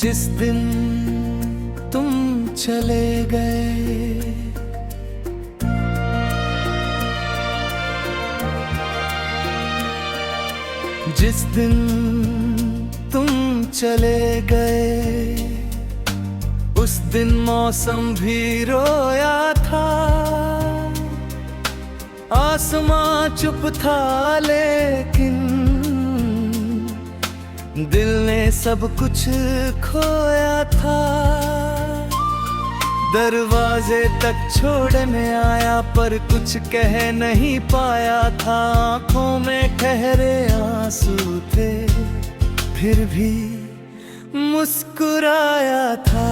जिस दिन तुम चले गए, जिस दिन तुम चले गए, उस दिन मौसम भी रोया था, आसमां चुप था, लेकिन दिल ने सब कुछ खोया था। दरवाजे तक छोड़ने आया पर कुछ कह नहीं पाया था। आंखों में ठहरे आंसू थे, फिर भी मुस्कुराया था।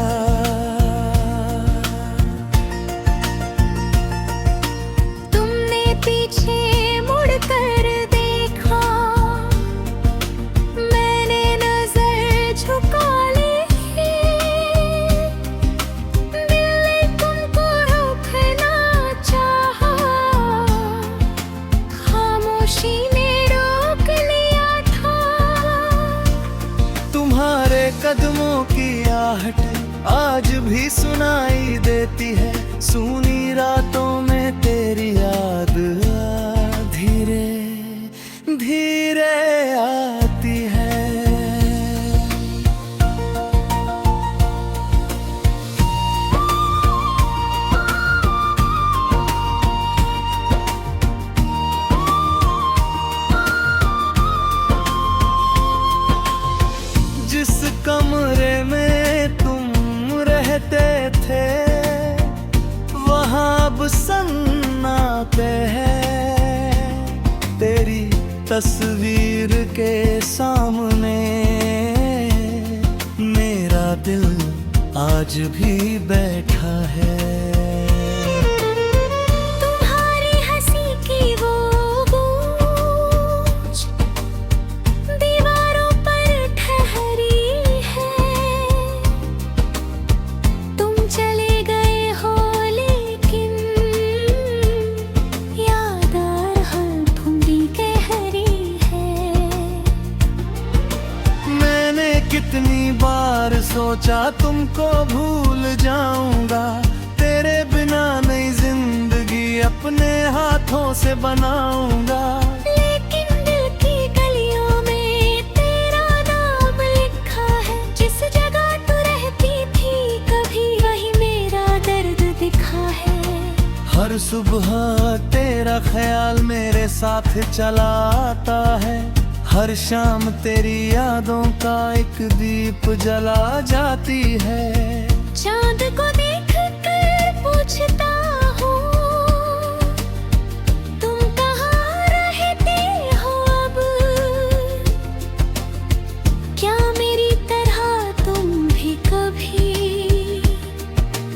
तुमने पीछे मुड़कर देखा, मैंने नजर झुका ली। दिल ने तुमको रोकना चाहा, खामोशी ने रोक लिया था। तुम्हारे कदमों की आहट आज भी सुनाई देती है। सूनी रातों में तेरी याद धीरे धीरे आती है। जिस कमरे में तुम रहते थे, वहाँ अब सन्नाटे है। तेरी तस्वीर के सामने मेरा दिल आज भी बैठा है। तुम्हारी हंसी की वो गूंज दीवारों पर ठहरी है। तुम चले गए हो लेकिन याद हर धुंधी गहरी है। मैंने कितनी बार सोचा तुमको भूल जाऊंगा, तेरे बिना नई जिंदगी अपने हाथों से बनाऊंगा। लेकिन दिल की गलियों में तेरा नाम लिखा है। जिस जगह तू रहती थी कभी, वही मेरा दर्द दिखा है। हर सुबह तेरा ख्याल मेरे साथ चला आता है। हर शाम तेरी यादों का एक दीप जला जाती है। चांद को देख कर पूछता हूँ, तुम कहाँ रहते हो अब? क्या मेरी तरह तुम भी कभी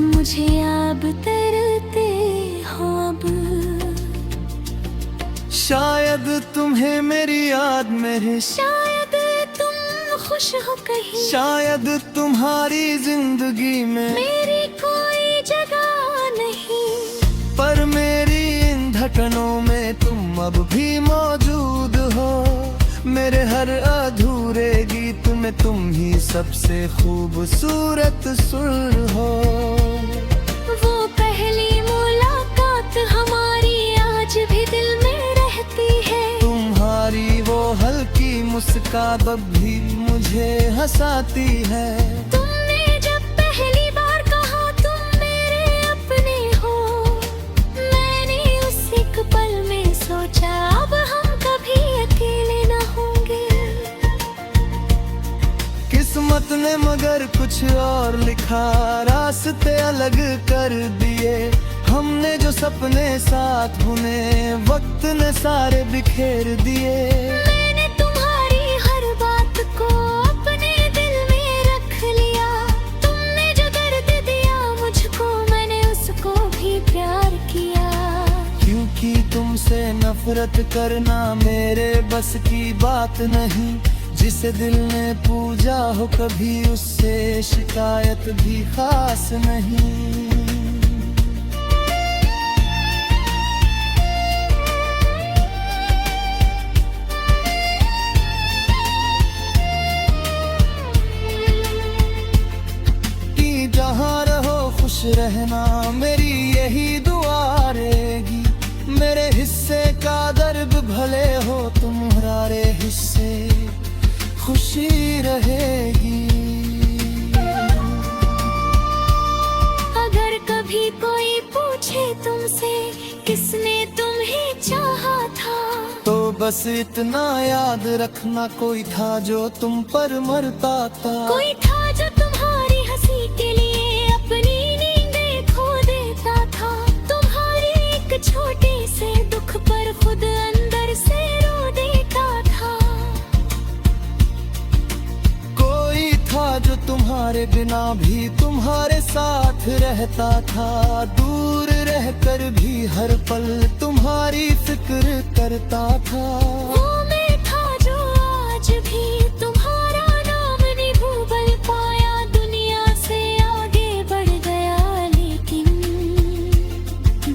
मुझे याद करते हो अब? शायद तुम्हें मेरी याद मेरे, शायद तुम खुश हो कहीं, शायद तुम्हारी जिंदगी में मेरी कोई जगह नहीं। पर मेरी इन धड़कनों में तुम अब भी मौजूद हो। मेरे हर अधूरे गीत में तुम ही सबसे खूबसूरत सुर हो। वो पहली मुलाकात हमारी आज भी दिल में रहती है। तुम्हारी वो हल्की मुस्कान अब भी मुझे हंसाती है। तुमने जब पहली बार कहा तुम मेरे अपने हो, मैंने उस एक पल में सोचा अब हम कभी अकेले न होंगे। किस्मत ने मगर कुछ और लिखा, रास्ते अलग कर दिए। हमने जो सपने साथ बुने, वक्त ने सारे बिखेर दिए। मैंने तुम्हारी हर बात को अपने दिल में रख लिया। तुमने जो दर्द दिया मुझको, मैंने उसको भी प्यार किया। क्योंकि तुमसे नफरत करना मेरे बस की बात नहीं। जिसे दिल ने पूजा हो कभी, उससे शिकायत भी खास नहीं। रहना मेरी यही दुआ रहेगी। मेरे हिस्से का दर्द भले हो, तुम्हारे हिस्से खुशी रहेगी। अगर कभी कोई पूछे तुमसे किसने तुम्हें चाहा था, तो बस इतना याद रखना, कोई था जो तुम पर मरता था। कोई था जो तुम्हारी हंसी के लिए अपनी नींदें खो देता था। तुम्हारे एक छोटे से दुख पर खुद अंदर से रो देता था। कोई था जो तुम्हारे बिना भी तुम्हारे साथ रहता था। दूर रहकर भी हर पल तुम्हारी फिक्र करता था। वो मैं था जो आज भी तुम्हारा नाम नहीं भूल पाया। दुनिया से आगे बढ़ गया लेकिन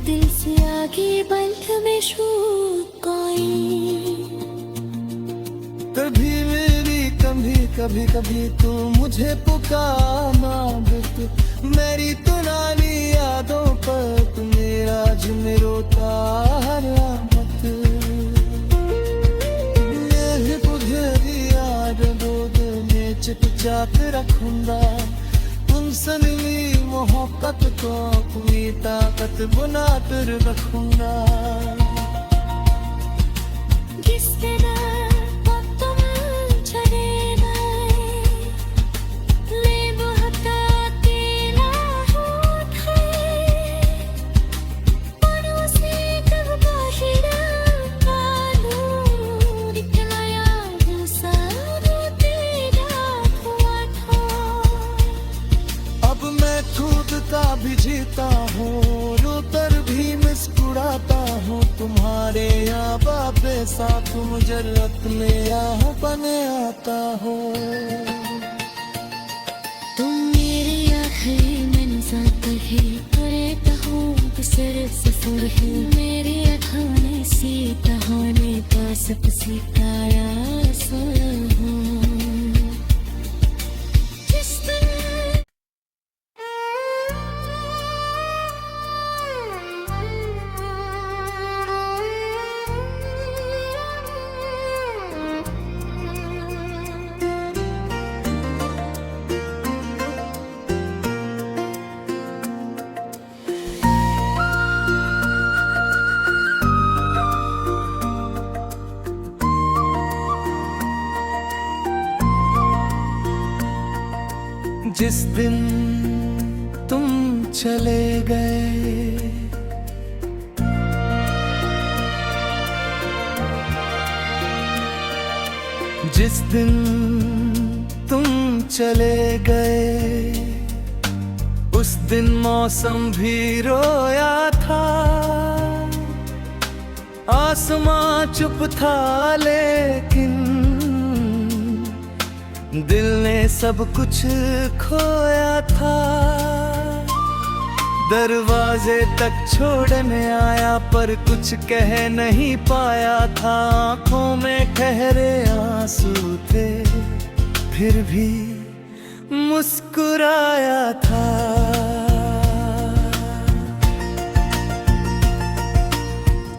दिल से आगे बंध में कोई। कभी मेरी कभी कभी तू मुझे पुकारना, मेरी तुनानी यादों पर तू मेरा जिम्मे रोता मत। ये तुझे भी याद दूध में चिपचाक रखूंगा। तुमसे मिली मोहब्बत को अपनी ताकत बना कर रखूंगा। जिस दिन तुम चले गए, मैं बहुत अकेला होता। पड़ोसी कब बाशिरा कानून दिखलाया जो सारा तेरा हुआ था। अब मैं खुद का भी जीता हूँ, रोकर भी मुस्कुराता हूँ। तुम्हारे यहाँ बापे साथ मुजर्रत में यहाँ बने आता हो। तुम मेरी आखिरी मंज़िल है, रहता हूँ बसर सफर है। मेरी अखाने सी कहानी का सबसे प्यारा सोया हूँ। जिस दिन जिस दिन तुम चले गए, जिस दिन तुम चले गए, उस दिन मौसम भी रोया था। आसमां चुप था लेकिन दिल ने सब कुछ खोया था। दरवाजे तक छोड़ने आया पर कुछ कह नहीं पाया था। आंखों में ठहरे आंसू थे फिर भी मुस्कुराया था।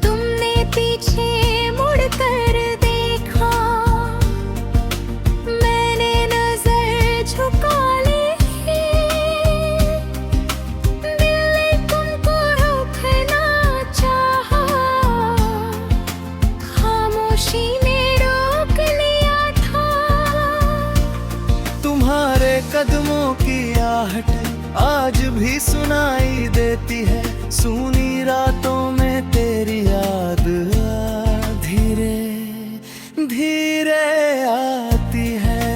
तुमने पीछे मुड़कर देखा, मैंने नजर झुका ली। दिल ने तुमको रोकना चाहा, खामोशी ने रोक लिया था। तुम्हारे कदमों की आहट आज भी सुनाई देती है। सूनी रातों में तेरी याद धीरे धीरे आती है।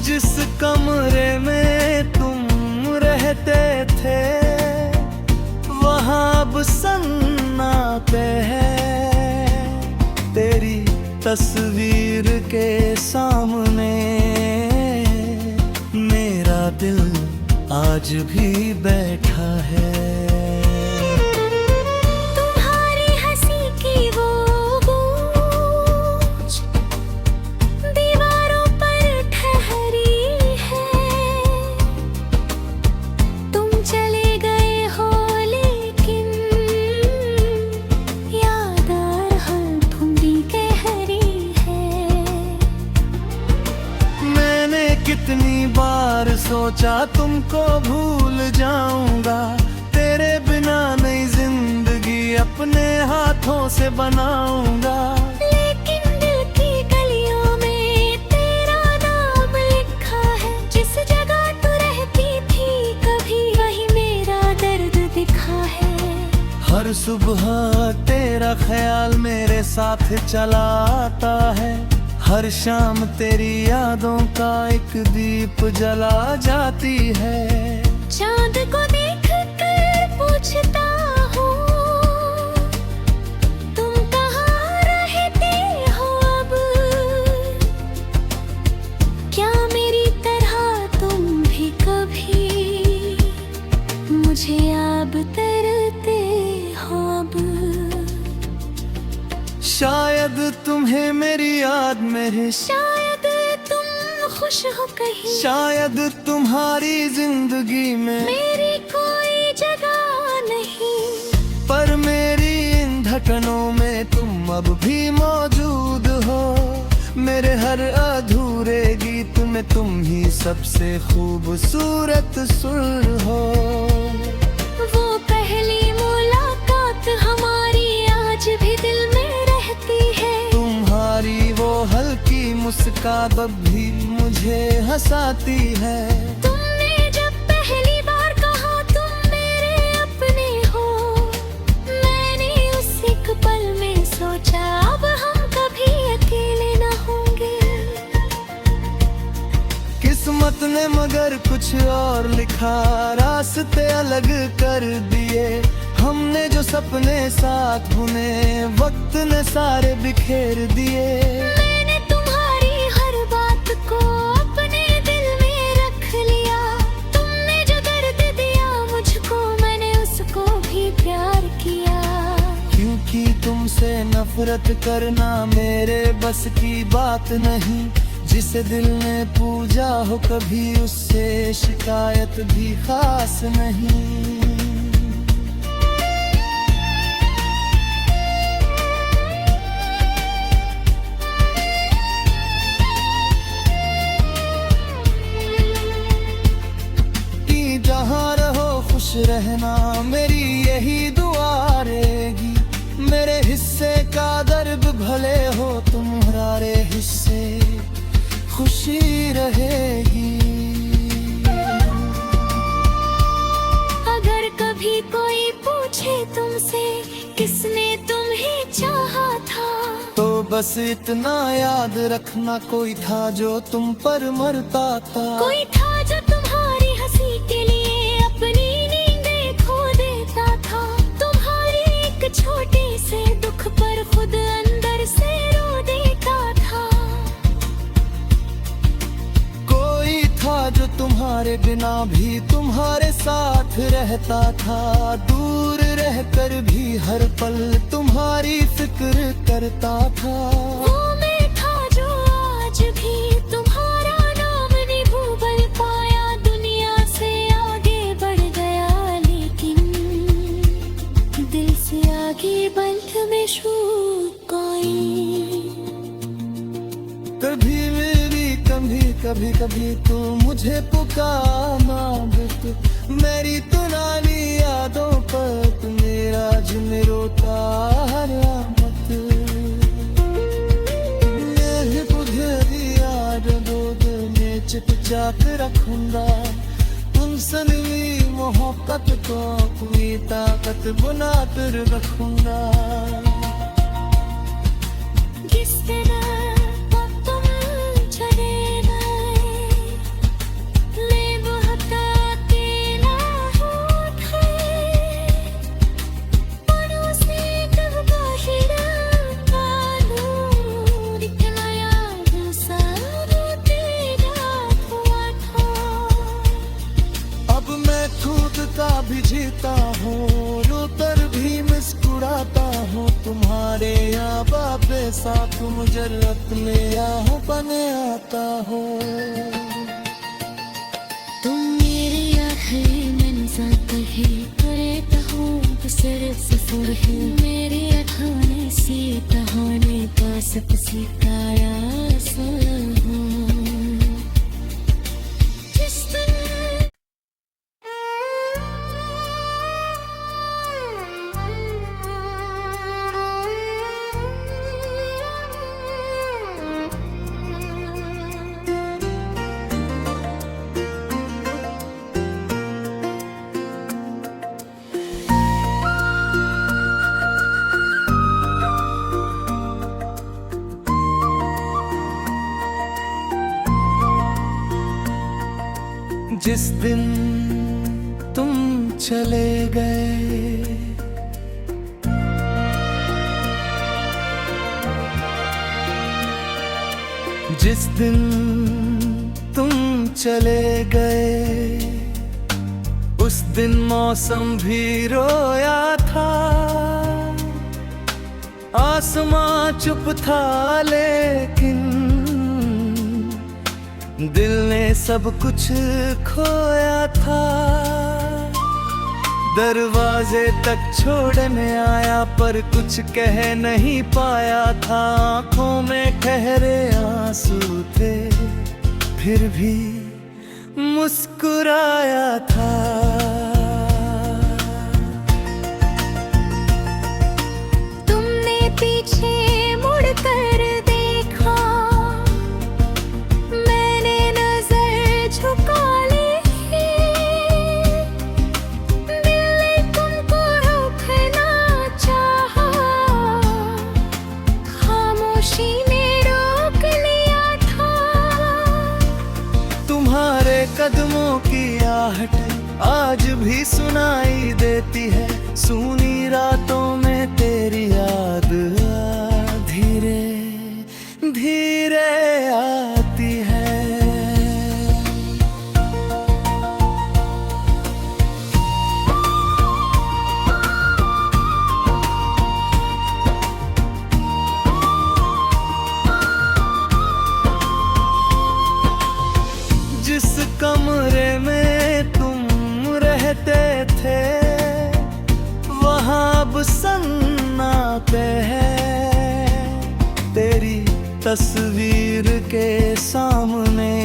जिस कमरे में तुम रहते थे वहाँ अब सन्नाटे है। तेरी तस्वीर के सामने मेरा दिल आज भी बैठा है। तुम्हारी हंसी की वो गूंज दीवारों पर ठहरी है। तुम चले गए हो लेकिन याद हर धुंधी गहरी है। मैंने कितनी बार सोचा तुमको भूल जाऊंगा, तेरे बिना नई जिंदगी अपने हाथों से बनाऊंगा। लेकिन दिल की गलियों में तेरा नाम लिखा है। जिस जगह तू रहती थी कभी वही मेरा दर्द दिखा है। हर सुबह तेरा ख्याल मेरे साथ चला आता है। हर शाम तेरी यादों का एक दीप जला जाती है। चांद को देख कर पूछता हूँ तुम कहाँ रहते हो अब। क्या मेरी तरह तुम भी कभी मुझे याद करते हो अब। शायद तुम्हें मेरी याद मेरे, शायद तुम खुश हो कहीं, शायद तुम्हारी जिंदगी में मेरी कोई जगह नहीं। पर मेरी इन धड़कनों में तुम अब भी मौजूद हो। मेरे हर अधूरे गीत में तुम ही सबसे खूबसूरत सुर हो। वो पहली मुलाकात हमारी आज भी दिल में रहती है। तुम्हारी वो हल्की मुस्कान अब भी मुझे हंसाती है। तुमने जब पहली बार कहा तुम मेरे अपने हो, मैंने उस एक पल में सोचा अब हम कभी अकेले न होंगे। किस्मत ने मगर कुछ और लिखा, रास्ते अलग कर दिए। हमने जो सपने साथ बुने वक्त ने सारे बिखेर दिए। मैंने तुम्हारी हर बात को अपने दिल में रख लिया। तुमने जो दर्द दिया मुझको मैंने उसको भी प्यार किया। क्योंकि तुमसे नफरत करना मेरे बस की बात नहीं। जिसे दिल ने पूजा हो कभी उससे शिकायत भी खास नहीं। जहाँ रहो खुश रहना मेरी यही दुआ रहेगी। मेरे हिस्से का दर्द भले हो तुम्हारे हिस्से खुशी रहेगी। अगर कभी कोई पूछे तुमसे किसने तुम्हें चाहा था, तो बस इतना याद रखना कोई था जो तुम पर मरता था। कोई था जो तुम्हारी हंसी के लिए अपनी नींदें खो देता था। तुम्हारे एक छोटे से दुख पर खुद अंदर से रो देता था। कोई था जो तुम्हारे बिना भी तुम्हारे साथ रहता था। दूर रहकर भी हर पल तुम्हारी फिक्र करता था। वो मैं था जो आज भी तुम्हारा नाम नहीं भूल पाया। दुनिया से आगे बढ़ गया लेकिन दिल से आगे बंध में कोई। कभी मेरी कभी कभी तू मुझे पुकारना बित। मेरी तुनानी यादों पर तू मेरा जिन रोता हर मत। मैं तुझे याद दूध में चिपचाक रखूंगा। तुमसे मिली मोहब्बत को अपनी ताकत बना कर रखूंगा। जिस तरह तुम चले गए मैं बहुत अकेला होता। पड़ोसी कब बाशिरा कानून दिखलाया दूसरा तेरा हुआ था। अब भी जीता हूँ, रोकर भी मुस्कुराता हूँ। तुम्हारे यहाँ बापे साथ मुझे अपने यहाँ बने आता हूँ। तुम मेरी आखिरी मंज़िल है, करता हूँ बसर सफर है। मेरी अठाने सीता होने का सब सितारा जिस दिन तुम चले गए, जिस दिन तुम चले गए, उस दिन मौसम भी रोया था। आसमां चुप था लेकिन दिल ने सब कुछ खोया था। दरवाजे तक छोड़ने आया पर कुछ कह नहीं पाया था। आंखों में ठहरे आंसू थे फिर भी मुस्कुराया था। तुमने पीछे मुड़कर देखा, मैंने नजर झुका ली। दिल ने तुमको रोकना चाहा, खामोशी ने रोक लिया था। तुम्हारे कदमों की आहट आज भी सुनाई देती है। सूनी रातों में तेरी याद धीरे धीरे आती है। जिस कमरे में तुम रहते थे वहाँ अब सन्नाटे है। तेरी तस्वीर के सामने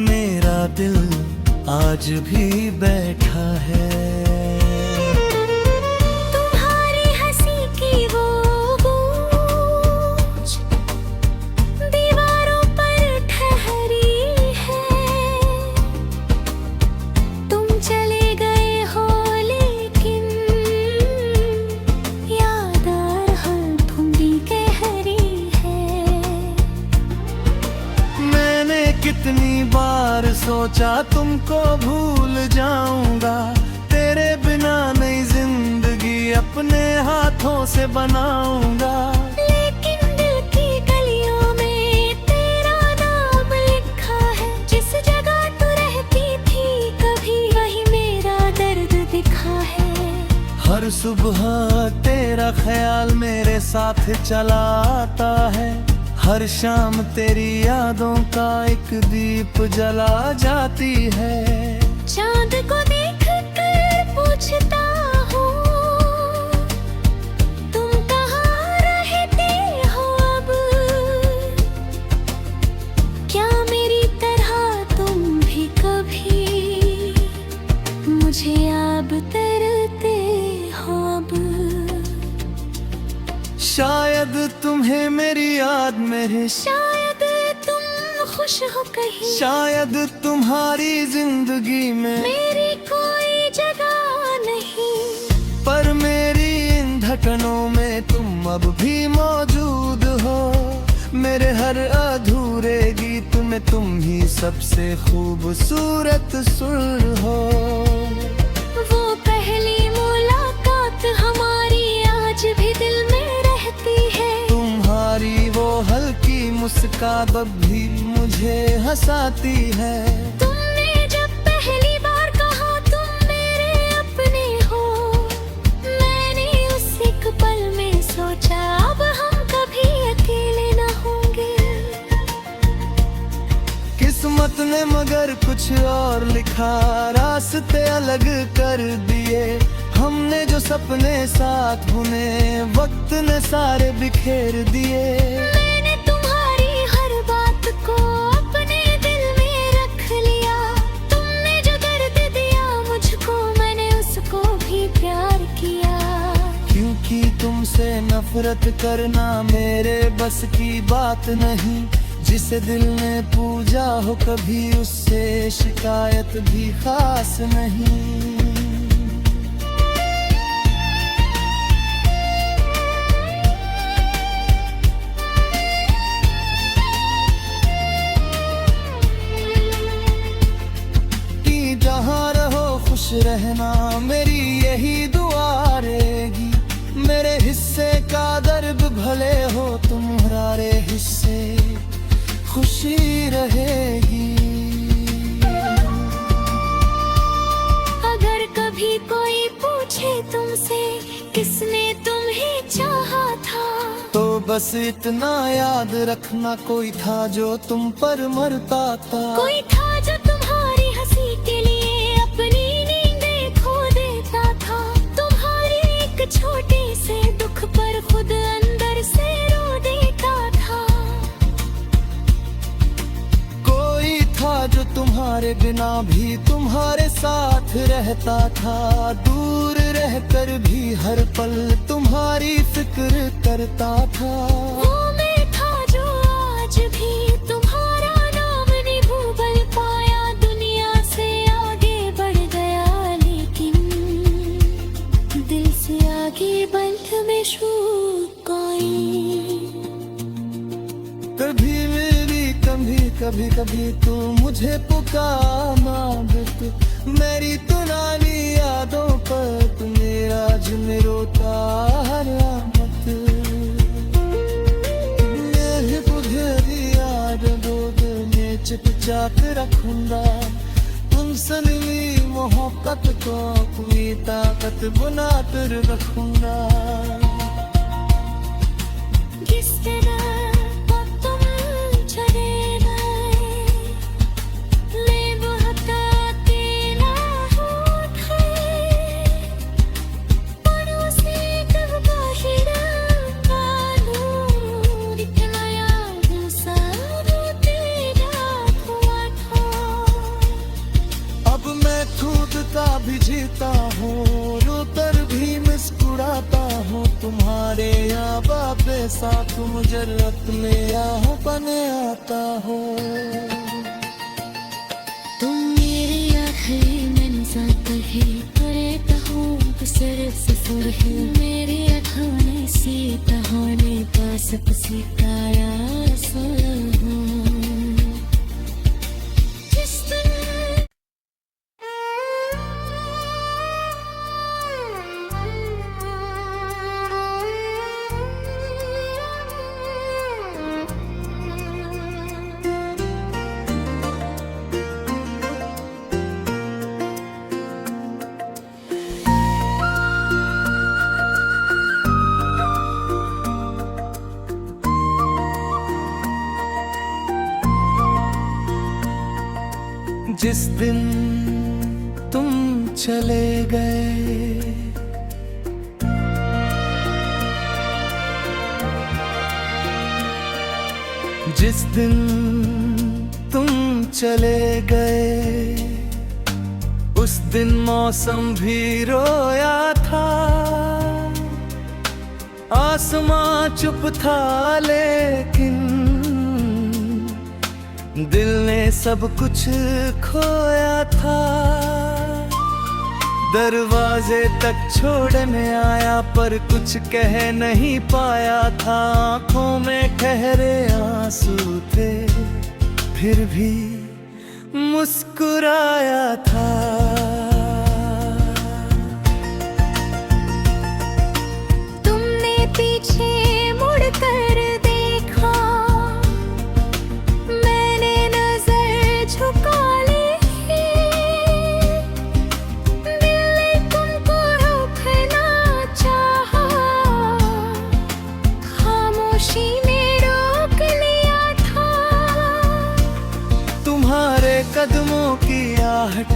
मेरा दिल आज भी बैठा है। तुम्हारी हंसी की वो गूंज दीवारों पर ठहरी है। तुम चले गए हो लेकिन याद हर धुंधी गहरी है। मैंने कितनी बार सोचा तुमको भूल जाऊंगा। तेरे बिना नई जिंदगी अपने हाथों से बनाऊंगा। लेकिन दिल की गलियों में तेरा नाम लिखा है। जिस जगह तू रहती थी कभी वही मेरा दर्द दिखा है। हर सुबह तेरा ख्याल मेरे साथ चला आता है। हर शाम तेरी यादों का एक दीप जला जाती है। चांद को देख कर पूछता हूँ तुम कहाँ रहते हो अब। क्या मेरी तरह तुम भी कभी मुझे याद करते हो अब। शायद तुम्हें मेरी याद मेरे, शायद तुम खुश हो कहीं, शायद तुम्हारी जिंदगी में मेरी कोई जगह नहीं। पर मेरी इन धड़कनों में तुम अब भी मौजूद हो। मेरे हर अधूरे गीत में तुम ही सबसे खूबसूरत सुर हो। वो पहली मुलाकात हमारी आज भी दिल में रहती है। तुम्हारी वो हल्की मुस्कान अब भी मुझे हंसाती है। तुमने जब पहली बार कहा कुछ और लिखा, रास्ते अलग कर दिए हमने, जो सपने साथ बुने वक्त ने सारे बिखेर दिए। मैंने तुम्हारी हर बात को अपने दिल में रख लिया, तुमने जो दर्द दिया मुझको मैंने उसको भी प्यार किया। क्योंकि तुमसे नफरत करना मेरे बस की बात नहीं, जिसे दिल ने पूजा हो कभी उससे शिकायत भी खास नहीं। जहाँ रहो खुश रहना मेरी यही दुआ रहेगी, मेरे हिस्से का दर्द भले हो तुम्हारे हिस्से खुशी रहेगी। अगर कभी कोई पूछे तुमसे किसने तुम्हें चाहा था, तो बस इतना याद रखना कोई था जो तुम पर मरता था। कोई था जो तुम्हारी हंसी के लिए अपनी नींदें खो देता था, तुम्हारे एक छोटे से दुख पर खुद अंदर से रो देता था। कोई था जो तुम्हारे बिना भी तुम्हारे साथ रहता था, दूर रहकर भी हर पल तुम्हारी फिक्र करता था। वो मैं था जो आज भी तुम्हारा नाम नहीं भूल पाया, दुनिया से आगे बढ़ गया लेकिन दिल से आगे बंध में कोई। कभी मेरी कभी कभी तू मुझे पुकारना बिट, मेरी पुरानी यादों पर तू मेरा जिन रोता मत। मैं तुझे याद दूध में चिपचाक रखूंगा, तुमसे मिली मोहब्बत को अपनी ताकत बना कर रखूंगा। जिस तरह तुम चले गए, मैं बहुत अकेला होता, पड़ोसी कब बाशिरा कानून दिखलाया सारो तेरा हुआ था। अब मैं कूदता भी जीता हूँ, रोकर भी मुस्कुराता हूँ, तुम्हारे यहाँ बापे साथ मुजरत में यहाँ बने आता हो। तुम मेरी आखिरी मंज़िल है, करता हूँ सर सफर है, मेरी अखाने सीता होने पास सितारा सुलह। जिस दिन तुम चले गए, जिस दिन तुम चले गए, उस दिन मौसम भी रोया था, आसमां चुप था लेकिन दिल ने सब कुछ खोया था। दरवाजे तक छोड़ने आया पर कुछ कह नहीं पाया था, आंखों में ठहरे आंसू थे फिर भी मुस्कुराया था। तुमने पीछे मुड़कर देखा, मैंने नजर झुका ली, दिल ने तुमको रोकना चाहा, खामोशी ने रोक लिया था। तुम्हारे कदमों की आहट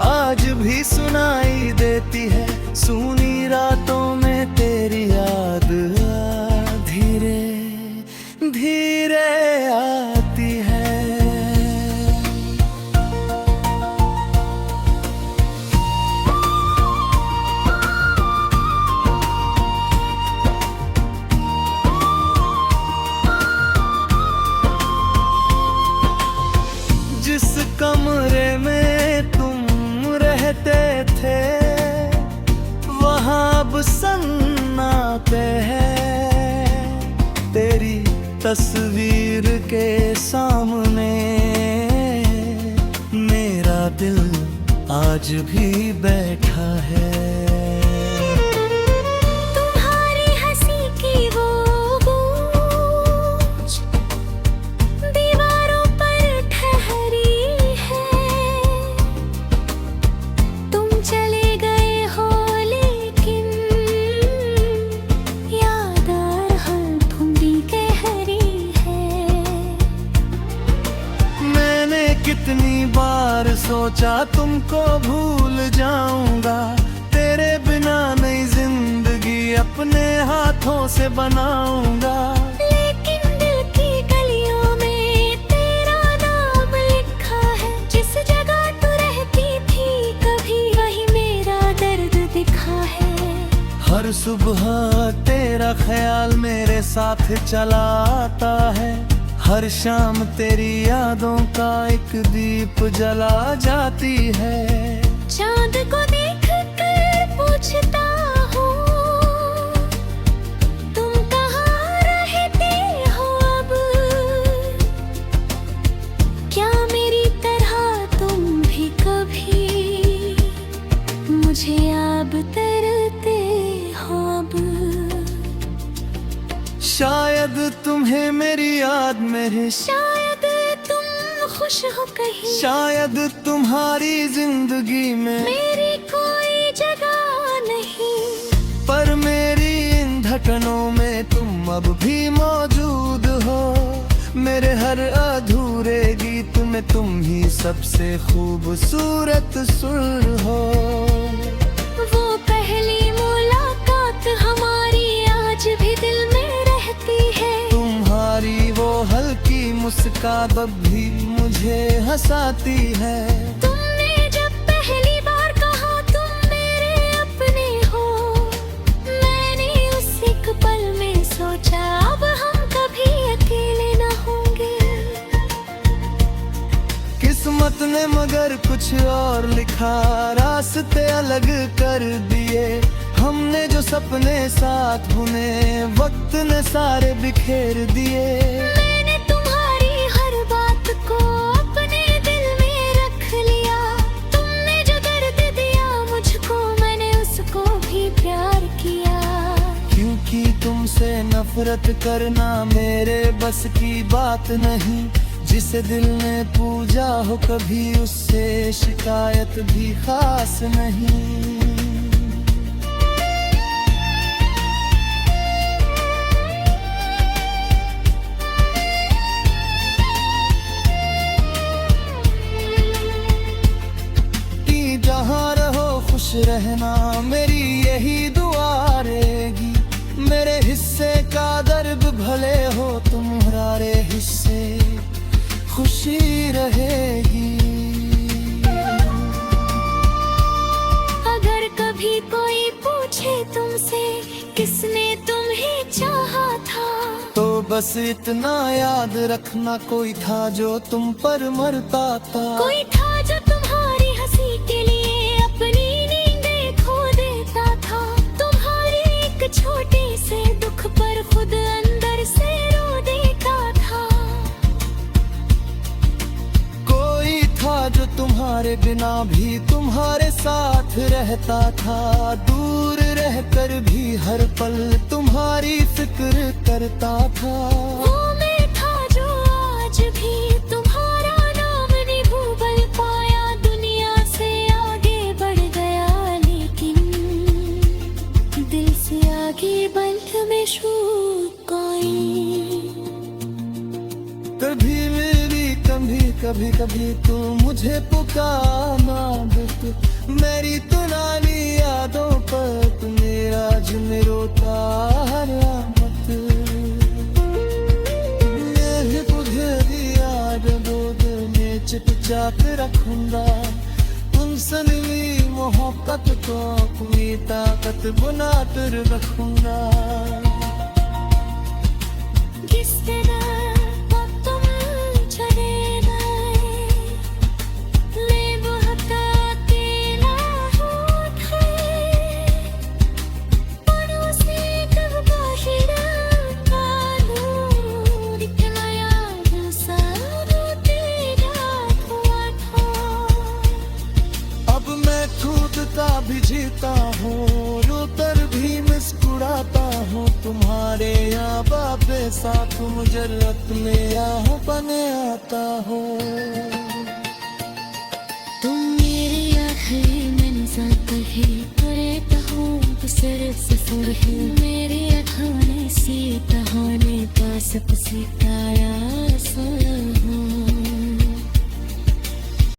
आज भी सुनाई देती है। सूनी रातों में तेरी याद धीरे धीरे आती है। जिस कमरे में तुम रहते थे वहाँ अब सन्नाटे हैं। तेरी तस्वीर के सामने मेरा दिल आज भी बैठा है। तुम्हारी हंसी की वो गूंज दीवारों पर ठहरी है। तुम चले गए हो लेकिन याद हर धुंधी गहरी है। मैंने कितनी बार सोचा तुमको भूल जाऊंगा। तेरे बिना नई जिंदगी अपने हाथों से बनाऊंगा। लेकिन दिल की गलियों में तेरा नाम लिखा है। जिस जगह तू रहती थी कभी वही मेरा दर्द दिखा है। हर सुबह तेरा ख्याल मेरे साथ चला आता है। हर शाम तेरी यादों का एक दीप जला जाती है। चांद को देख कर पूछता हूँ तुम कहाँ रहते हो अब। क्या मेरी तरह तुम भी कभी मुझे याद करते हो अब। शायद तुम्हें मेरी याद मेरे शायद तुम खुश हो कहीं। शायद तुम्हारी जिंदगी में मेरी कोई जगह नहीं। पर मेरी इन धड़कनों में तुम अब भी मौजूद हो। मेरे हर अधूरे गीत में तुम ही सबसे खूबसूरत सुर हो। वो पहली मुलाकात हमारी आज भी दिल में रहती है। तुम्हारी वो हल्की मुस्कान अब भी मुझे हंसाती है। तुमने जब पहली बार कहा तुम मेरे अपने हो, मैंने उस एक पल में सोचा अब हम कभी अकेले न होंगे। किस्मत ने मगर कुछ और लिखा, रास्ते अलग कर दिए। हमने जो सपने साथ बुने वक्त ने सारे बिखेर दिए। मैंने तुम्हारी हर बात को अपने दिल में रख लिया। तुमने जो दर्द दिया मुझको मैंने उसको भी प्यार किया। क्योंकि तुमसे नफरत करना मेरे बस की बात नहीं। जिसे दिल ने पूजा हो कभी उससे शिकायत भी खास नहीं। जहाँ रहो खुश रहना मेरी यही दुआ रहेगी। मेरे हिस्से का दर्द भले हो तुम्हारे हिस्से खुशी रहेगी। अगर कभी कोई पूछे तुमसे किसने तुम्हें चाहा था, तो बस इतना याद रखना कोई था जो तुम पर मरता था। कोई था जो तुम्हारी हंसी के लिए अपनी नींदें खो देता था। तुम्हारे एक छोटे से दुख पर खुद अंदर से रो देता था। कोई था जो तुम्हारे बिना भी तुम्हारे साथ रहता था। दूर रहकर भी हर पल तुम्हारी फिक्र करता था। वो मैं था जो आज भी तुम्हारा नाम नहीं भूल पाया। दुनिया से आगे बढ़ गया लेकिन दिल से आगे बंध में शुकाई। कभी मेरी कभी कभी कभी तू मुझे पुकारा। होता हर आमत मैं तुझे याद दूध में चिपचा के रखूंगा तुमसे मिली मोहब्बत को अपनी ताकत बना कर रखूंगा किस तरह तुम चले गए ले बहता तेरा होठ है पड़ोसी कब बाशिरा कानून दिखलाया सारा तेरा हुआ था अब मैं कूदता भी जीता हूँ रोकर भी मुस्कुराता हूँ तुम्हारे यहाँ बापे साथ मुजर्रत में यहाँ बने आता हूँ तुम मेरी आखिरी मंज़िल है करे तो हूँ तो सिर से सुर है मेरी अखाने सी कहानी का सब सितारा सुन हूँ